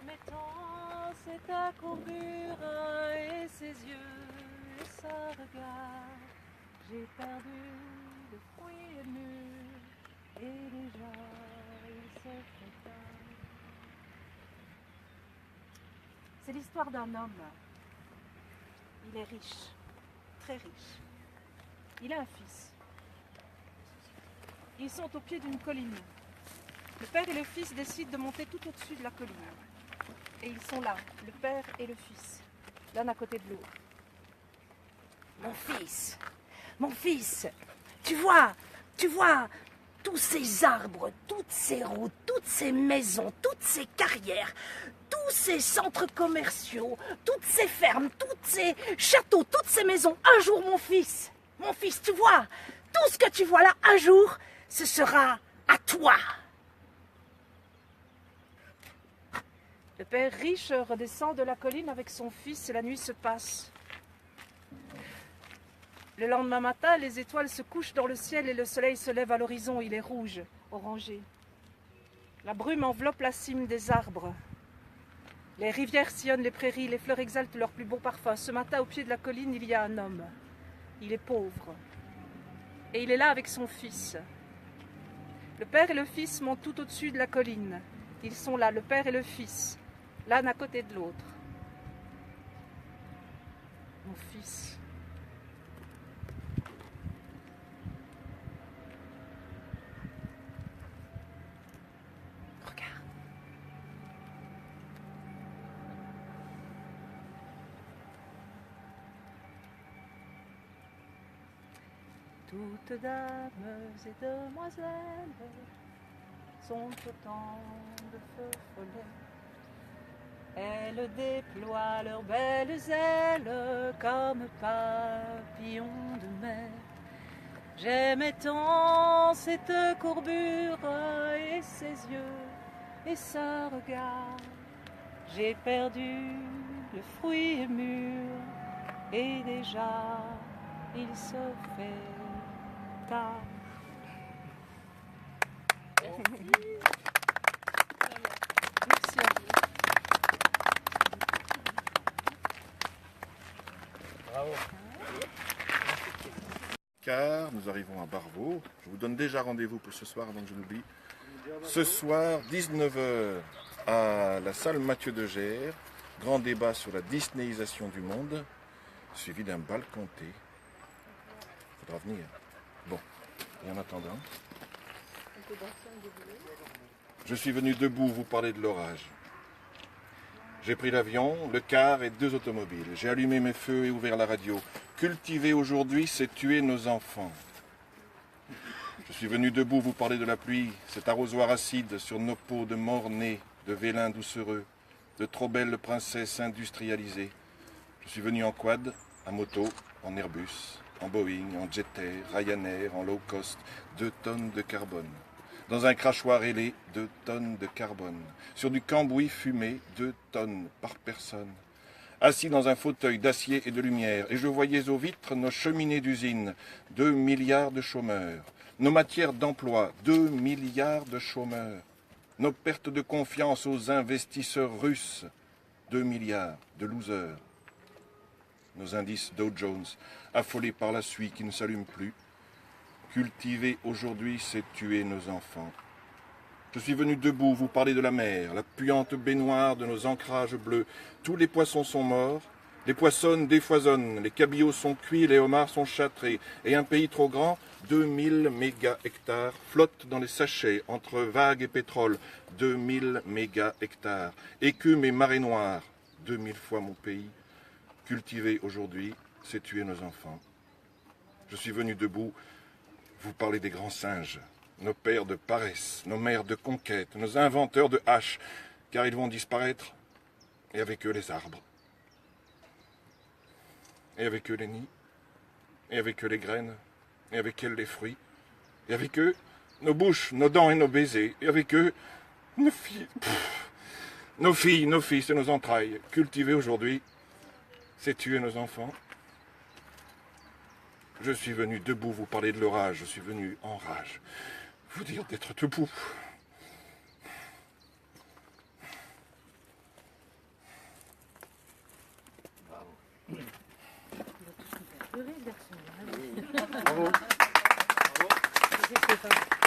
Mes temps, c'est ta courbure et ses yeux et son regard. J'ai perdu le fruit mûr et déjà il se fait tard. C'est l'histoire d'un homme. Il est riche, très riche. Il a un fils. Ils sont au pied d'une colline. Le père et le fils décident de monter tout au-dessus de la colline. Et ils sont là, le père et le fils, l'un à côté de l'autre. Mon fils, tu vois, tous ces arbres, toutes ces routes, toutes ces maisons, toutes ces carrières, tous ces centres commerciaux, toutes ces fermes, tous ces châteaux, toutes ces maisons. Un jour, mon fils, tu vois, tout ce que tu vois là, un jour, ce sera à toi. Le père riche redescend de la colline avec son fils et la nuit se passe. Le lendemain matin, les étoiles se couchent dans le ciel et le soleil se lève à l'horizon. Il est rouge, orangé. La brume enveloppe la cime des arbres. Les rivières sillonnent les prairies, les fleurs exaltent leur plus beau parfum. Ce matin, au pied de la colline, il y a un homme. Il est pauvre. Et il est là avec son fils. Le père et le fils montent tout au-dessus de la colline. Ils sont là, le père et le fils, l'un à côté de l'autre. Mon fils. Regarde. Toutes dames et demoiselles sont autant de feux follets. Elles déploient leurs belles ailes comme papillons de mer. J'aimais tant cette courbure et ses yeux et ce regard. J'ai perdu le fruit mûr et déjà il se fait tard. Merci à vous. Bravo. Car nous arrivons à Barvaux. Je vous donne déjà rendez-vous pour ce soir avant que je l'oublie. Ce soir, 19h, à la salle Mathieu de Gers, grand débat sur la disneyisation du monde, suivi d'un bal comté. Il faudra venir. Bon, et en attendant, je suis venu debout vous parler de l'orage. J'ai pris l'avion, le car et 2 automobiles. J'ai allumé mes feux et ouvert la radio. Cultiver aujourd'hui, c'est tuer nos enfants. Je suis venu debout vous parler de la pluie, cet arrosoir acide sur nos peaux de morts-nés, de vélins doucereux, de trop belles princesses industrialisées. Je suis venu en quad, en moto, en Airbus, en Boeing, en Jet Air, Ryanair, en low cost, 2 tonnes de carbone. Dans un crachoir ailé, 2 tonnes de carbone. Sur du cambouis fumé, 2 tonnes par personne. Assis dans un fauteuil d'acier et de lumière, et je voyais aux vitres nos cheminées d'usines, 2 milliards de chômeurs. Nos matières d'emploi, 2 milliards de chômeurs. Nos pertes de confiance aux investisseurs russes, 2 milliards de losers. Nos indices Dow Jones, affolés par la suie qui ne s'allume plus. Cultiver aujourd'hui, c'est tuer nos enfants. Je suis venu debout vous parler de la mer, la puante baignoire de nos ancrages bleus. Tous les poissons sont morts, les poissonnes défoisonnent, les cabillots sont cuits, les homards sont châtrés. Et un pays trop grand, 2000 méga-hectares, flottent dans les sachets entre vagues et pétrole. 2000 méga-hectares. Écume et marée noire, 2000 fois mon pays. Cultiver aujourd'hui, c'est tuer nos enfants. Je suis venu debout vous parler des grands singes, nos pères de paresse, nos mères de conquête, nos inventeurs de haches, car ils vont disparaître, et avec eux les arbres, et avec eux les nids, et avec eux les graines, et avec elles les fruits, et avec eux nos bouches, nos dents et nos baisers, et avec eux nos filles. Nos filles, c'est nos entrailles. Cultiver aujourd'hui, c'est tuer nos enfants. Je suis venu debout vous parler de l'orage, je suis venu en rage, vous dire d'être debout. Merci Stéphane.